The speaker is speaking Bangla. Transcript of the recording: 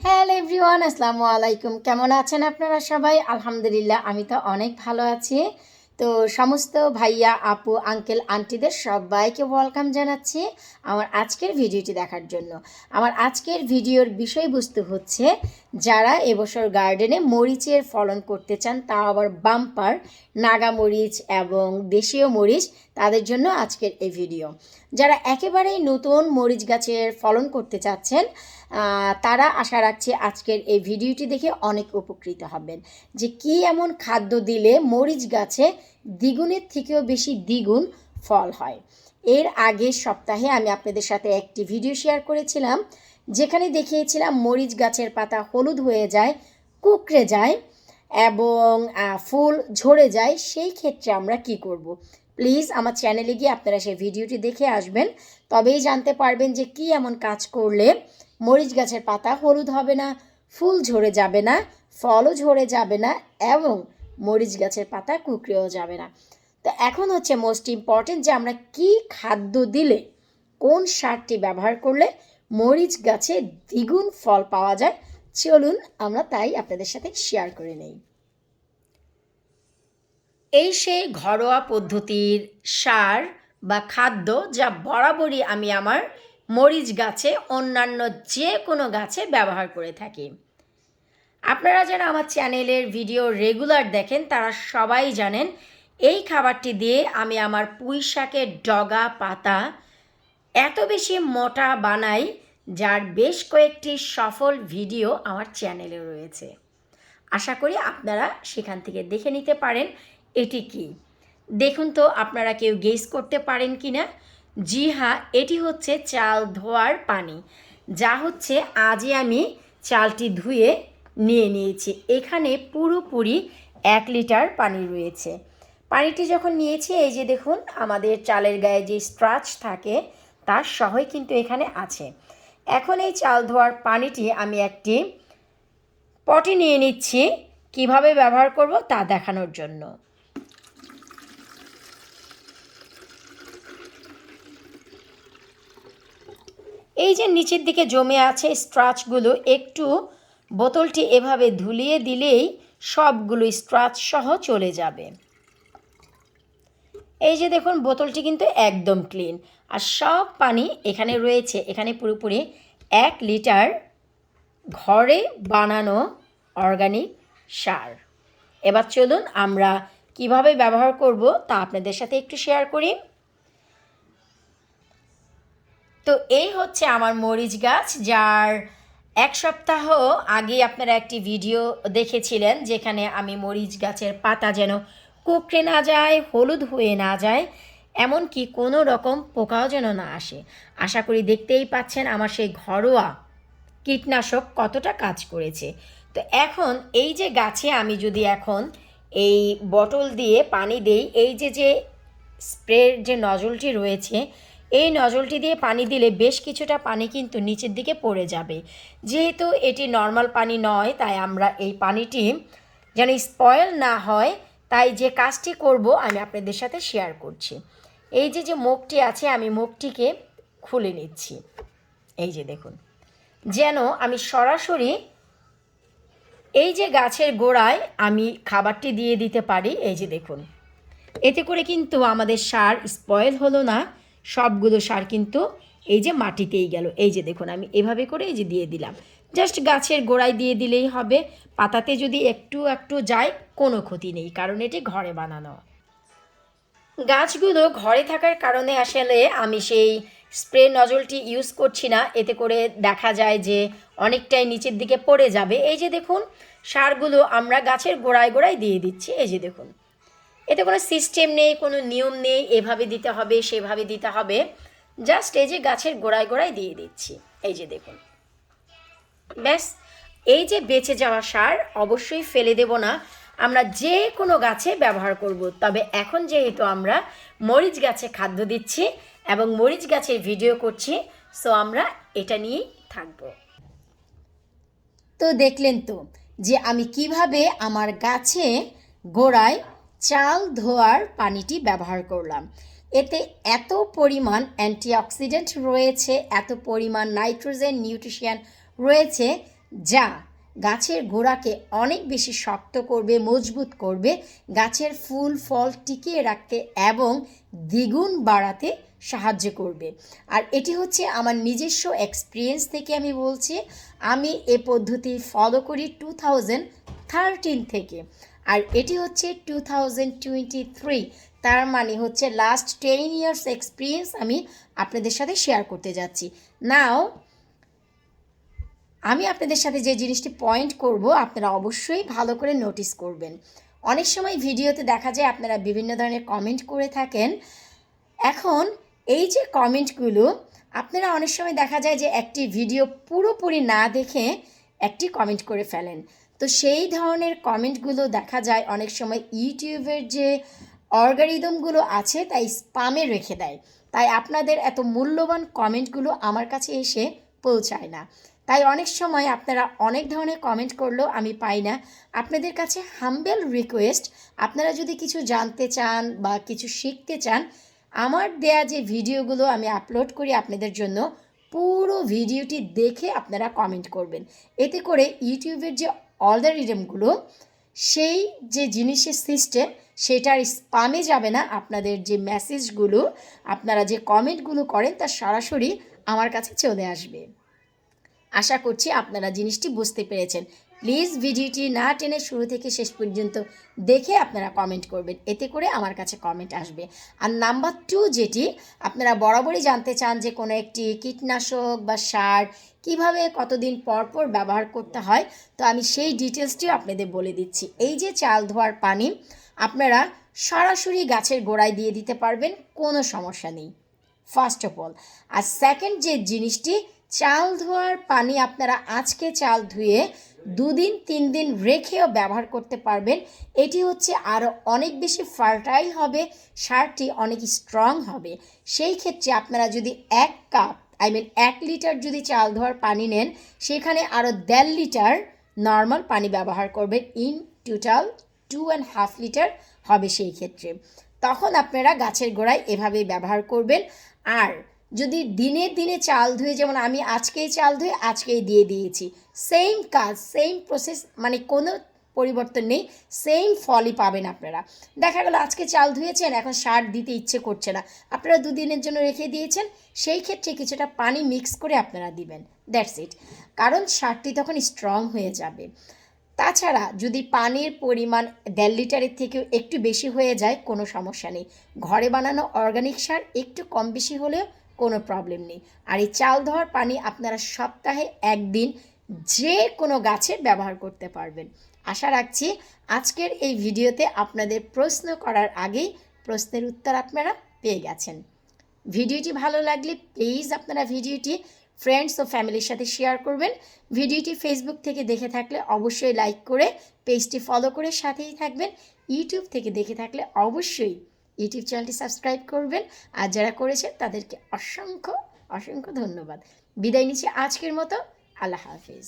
হ্যালো এভরিওয়ান, আসসালামু আলাইকুম। কেমন আছেন আপনারা সবাই? আলহামদুলিল্লাহ, আমি তো অনেক ভালো আছি। তো সমস্ত ভাইয়া, আপু, আঙ্কেল, আন্টিদের সবাইকে ওয়েলকাম জানাচ্ছি আমার আজকের ভিডিওটি দেখার জন্য। আমার আজকের ভিডিওর বিষয়বস্তু হচ্ছে, যারা এবছর গার্ডেনে মরিচের ফলন করতে চান, তাও আবার বাম্পার, নাগা মরিচ এবং দেশীয় মরিচ, তাদের জন্য আজকের এই ভিডিও। যারা একেবারেই নতুন মরিচ গাছের ফলন করতে চাচ্ছেন, তারা আশা রাখছি আজকের এই ভিডিওটি দেখে অনেক উপকৃত হবেন, যে কি এমন খাদ্য দিলে মরিচ গাছে দ্বিগুণের থেকেও বেশি দ্বিগুণ ফল হয়। এর আগের সপ্তাহে আমি আপনাদের সাথে একটি ভিডিও শেয়ার করেছিলাম, যেখানে দেখিয়েছিলাম মরিচ গাছের পাতা হলুদ হয়ে যায়, কুঁকড়ে যায় এবং ফুল ঝরে যায়। সেই ক্ষেত্রে আমরা কি করব। প্লিজ আমার চ্যানেলে গিয়ে আপনারা সেই ভিডিওটি দেখে আসবেন, তবেই জানতে পারবেন যে কি এমন কাজ করলে মরিচ গাছের পাতা হলুদ হবে না, ফুল ঝরে যাবে না, ফলও ঝরে যাবে না এবং মরিচ গাছের পাতা কুঁকড়েও যাবে না। তো এখন হচ্ছে মোস্ট ইম্পর্টেন্ট, যে আমরা কি খাদ্য দিলে, কোন সারটি ব্যবহার করলে মরিচ গাছে দ্বিগুণ ফল পাওয়া যায়। চলুন আমরা তাই আপনাদের সাথে শেয়ার করে নেই। এই সেই ঘরোয়া পদ্ধতির সার বা খাদ্য, যা বরাবরই আমি আমার মরিচ গাছে, অন্যান্য যে কোনো গাছে ব্যবহার করে থাকি। আপনারা যারা আমার চ্যানেলের ভিডিও রেগুলার দেখেন, তারা সবাই জানেন এই খাবারটি দিয়ে আমি আমার পুঁই শাকের ডগা পাতা এত বেশি মোটা বানাই, যার বেশ কয়েকটি সফল ভিডিও আমার চ্যানেলে রয়েছে। আশা করি আপনারা সেখান থেকে দেখে নিতে পারেন এটি কি। দেখুন তো আপনারা কেউ গেস করতে পারেন কি না? জি হ্যাঁ, এটি হচ্ছে চাল ধোয়ার পানি, যা হচ্ছে আজই আমি চালটি ধুয়ে নিয়ে নিয়েছি। এখানে পুরোপুরি 1 লিটার পানি রয়েছে। পানিটি যখন নিয়েছি, এই যে দেখুন আমাদের চালের গায়ে যে স্ট্রাচ থাকে তার সহই কিন্তু এখানে আছে। এখন এই চাল ধোয়ার পানিটি আমি একটি পটে নিয়ে নিচ্ছি, কিভাবে ব্যবহার করব তা দেখানোর জন্য। এই যে নিচের দিকে জমে আছে স্ট্রাচগুলো, একটু বোতলটি এভাবে ধুলিয়ে দিলেই সবগুলো স্ট্রাচ সহ চলে যাবে। এই যে দেখুন বোতলটি কিন্তু একদম ক্লিন, আর সব পানি এখানে রয়েছে। এখানে পুরোপুরি 1 লিটার ঘরে বানানো অর্গানিক সার। এবার চলুন আমরা কিভাবে ব্যবহার করব তা আপনাদের সাথে একটু শেয়ার করি। তো এই হচ্ছে আমার মরিচ গাছ, যার 1 সপ্তাহ আগে আপনারা একটি ভিডিও দেখেছিলেন, যেখানে আমি মরিচ গাছের পাতা যেন কুঁকড়ে না যায়, হলুদ হয়ে না যায়, এমনকি কোনো রকম পোকাও যেন না আসে। আশা করি দেখতেই পাচ্ছেন আমার সেই ঘরোয়া কীটনাশক কতটা কাজ করেছে। তো এখন এই যে গাছে আমি যদি এখন এই বটল দিয়ে পানি দেই, এই যে স্প্রের যে নজলটি রয়েছে, এই নজলটি দিয়ে পানি দিলে বেশ কিছুটা পানি কিন্তু নিচের দিকে পড়ে যাবে। যেহেতু এটি নর্মাল পানি নয়, তাই আমরা এই পানিটি যেন স্পয়েল না হয়, তাই যে কাজটি করব আমি আপনাদের সাথে শেয়ার করছি। এই যে মুখটি আছে, আমি মুখটিকে খুলে নিচ্ছি। এই যে দেখুন, যেন আমি সরাসরি এই যে গাছের গোড়ায় আমি খাবারটি দিয়ে দিতে পারি। এই যে দেখুন, এতে করে কিন্তু আমাদের সার স্পয়েল হলো না, সবগুলো সার কিন্তু এই যে মাটিতেই গেল। এই যে দেখুন, আমি এভাবে করে এই যে দিয়ে দিলাম, জাস্ট গাছের গোড়ায় দিয়ে দিলেই হবে। পাতাতে যদি একটু একটু যায় কোনো ক্ষতি নেই, কারণ এটি ঘরে বানানো। গাছগুলো ঘরে থাকার কারণে আসলে আমি সেই স্প্রে নজলটি ইউজ করছি না, এতে করে দেখা যায় যে অনেকটাই নিচের দিকে পড়ে যাবে। এই যে দেখুন, সারগুলো আমরা গাছের গোড়ায় গোড়ায় দিয়ে দিচ্ছি। এই যে দেখুন, এতে কোনো সিস্টেম নেই, কোনো নিয়ম নেই এভাবে দিতে হবে সেভাবে দিতে হবে, জাস্ট এই যে গাছের গোড়ায় গোড়ায় দিয়ে দিচ্ছি। এই যে দেখুন, ব্যাস। এই যে বেঁচে যাওয়া সার অবশ্যই ফেলে দেব না, আমরা যে কোনো গাছে ব্যবহার করব। তবে এখন যেহেতু আমরা মরিচ গাছে খাদ্য দিচ্ছি এবং মরিচ গাছের ভিডিও করছি, সো আমরা এটা নিয়েই থাকব। তো দেখলেন তো যে আমি কিভাবে আমার গাছে গোড়ায় চাল ধোয়ার পানিটি ব্যবহার করলাম। এতে এত পরিমাণ অ্যান্টিঅক্সিডেন্ট রয়েছে, এত পরিমাণ নাইট্রোজেন নিউট্রিশন রয়েছে, যা গাছের গোড়াকে অনেক বেশি শক্ত করবে, মজবুত করবে, গাছের ফুল ফল টিকিয়ে রাখতে এবং দ্বিগুণ বাড়াতে সাহায্য করবে। আর এটি হচ্ছে আমার নিজস্ব এক্সপিরিয়েন্স থেকে আমি বলছি। আমি এ পদ্ধতি ফলো করি 2013 থেকে, আর এটি হচ্ছে 2023, তার মানে হচ্ছে লাস্ট 10 ইয়ার্স এক্সপিরিয়েন্স আমি আপনাদের সাথে শেয়ার করতে যাচ্ছি। নাও আমি আপনাদের সাথে যে জিনিসটি পয়েন্ট করব আপনারা অবশ্যই ভালো করে নোটিস করবেন। অনেক সময় ভিডিওতে দেখা যায় আপনারা বিভিন্ন ধরনের কমেন্ট করে থাকেন। এখন এই যে কমেন্টগুলো আপনারা অনেক সময় দেখা যায় যে একটি ভিডিও পুরোপুরি না দেখে একটি কমেন্ট করে ফেলেন। তো সেই ধরনের কমেন্টগুলো দেখা যায় অনেক সময় ইউটিউবের যে অর্গারিদমগুলো আছে তাই স্পামে রেখে দেয়, তাই আপনাদের এত মূল্যবান কমেন্টগুলো আমার কাছে এসে পৌঁছায় না। তাই অনেক সময় আপনারা অনেক ধরনের কমেন্ট করলেও আমি পাই না। আপনাদের কাছে হাম্বেল রিকোয়েস্ট, আপনারা যদি কিছু জানতে চান বা কিছু শিখতে চান, আমার দেয়া যে ভিডিওগুলো আমি আপলোড করি আপনাদের জন্য, পুরো ভিডিওটি দেখে আপনারা কমেন্ট করবেন। এতে করে ইউটিউবের যে অ্যালগরিদমগুলো, সেই যে জিনিসের সিস্টেম সেটার স্পামে যাবে না। আপনাদের যে মেসেজগুলো, আপনারা যে কমেন্টগুলো করেন তা সরাসরি আমার কাছে চলে আসবে। আশা করছি আপনারা জিনিসটি বুঝতে পেরেছেন। প্লিজ ভিডিওটি না টেনে শুরু থেকে শেষ পর্যন্ত দেখে আপনারা কমেন্ট করবেন, এতে করে আমার কাছে কমেন্ট আসবে। আর নাম্বার 2, যেটি আপনারা বরাবরই জানতে চান যে কোনো একটি কীটনাশক বা সার কিভাবে কতদিন পর পর ব্যবহার করতে হয়, তো আমি সেই ডিটেলসটিও আপনাদের বলে দিচ্ছি। এই যে চাল ধোয়ার পানি আপনারা সরাসরি গাছের গোড়ায় দিয়ে দিতে পারবেন, কোনো সমস্যা নেই, ফার্স্ট অফ অল। আর সেকেন্ড যে জিনিসটি, চাল ধোয়ার পানি আপনারা আজকে চাল ধুয়ে 2 দিন 3 দিন রেখেও ব্যবহার করতে পারবেন। এটি হচ্ছে আরও অনেক বেশি ফার্টাইল হবে, সারটি অনেক স্ট্রং হবে। সেই ক্ষেত্রে আপনারা যদি 1 কাপ 1 লিটার যদি চাল ধোয়ার পানি নেন, সেখানে আরও 1.5 লিটার নর্মাল পানি ব্যবহার করবেন। ইন টোটাল 2.5 লিটার হবে সেই ক্ষেত্রে। তখন আপনারা গাছের গোড়ায় এভাবেই ব্যবহার করবেন। আর যদি দিনে দিনে চাল ধুয়ে, যেমন আমি আজকেই চাল ধুয়ে আজকেই দিয়ে দিয়েছি, সেম কাজ সেম প্রসেস, মানে কোনো পরিবর্তন নেই, সেম ফলই পাবেন আপনারা। দেখা গেল আজকে চাল ধুয়েছেন, এখন সার দিতে ইচ্ছে করছে না, আপনারা 2 দিনের জন্য রেখে দিয়েছেন, সেই ক্ষেত্রে কিছুটা পানি মিক্স করে আপনারা দিবেন, দ্যাটস ইট। কারণ সারটি তখন স্ট্রং হয়ে যাবে। তাছাড়া যদি পানির পরিমাণ 1.5 লিটারের থেকেও একটু বেশি হয়ে যায়, কোনো সমস্যা নেই, ঘরে বানানো অর্গানিক সার একটু কম বেশি হলেও কোনো প্রবলেম নেই। আর এই চাল ধোয়ার পানি আপনারা সপ্তাহে 1 দিন যে কোনো গাছে ব্যবহার করতে পারবেন। আশা রাখছি আজকের এই ভিডিওতে আপনাদের প্রশ্ন করার আগেই প্রশ্নের উত্তর আপনারা পেয়ে গেছেন। ভিডিওটি ভালো লাগলে প্লিজ আপনারা ভিডিওটি ফ্রেন্ডস ও ফ্যামিলির সাথে শেয়ার করবেন। ভিডিওটি ফেসবুক থেকে দেখে থাকলে অবশ্যই লাইক করে পেজটি ফলো করে সাথেই থাকবেন। ইউটিউব থেকে দেখে থাকলে অবশ্যই ইউটিউব চ্যানেলটি সাবস্ক্রাইব করবেন। আর যারা করেছেন তাদেরকে অসংখ্য অসংখ্য ধন্যবাদ। বিদায় নিচ্ছি আজকের মতো। আল্লাহ হাফিজ।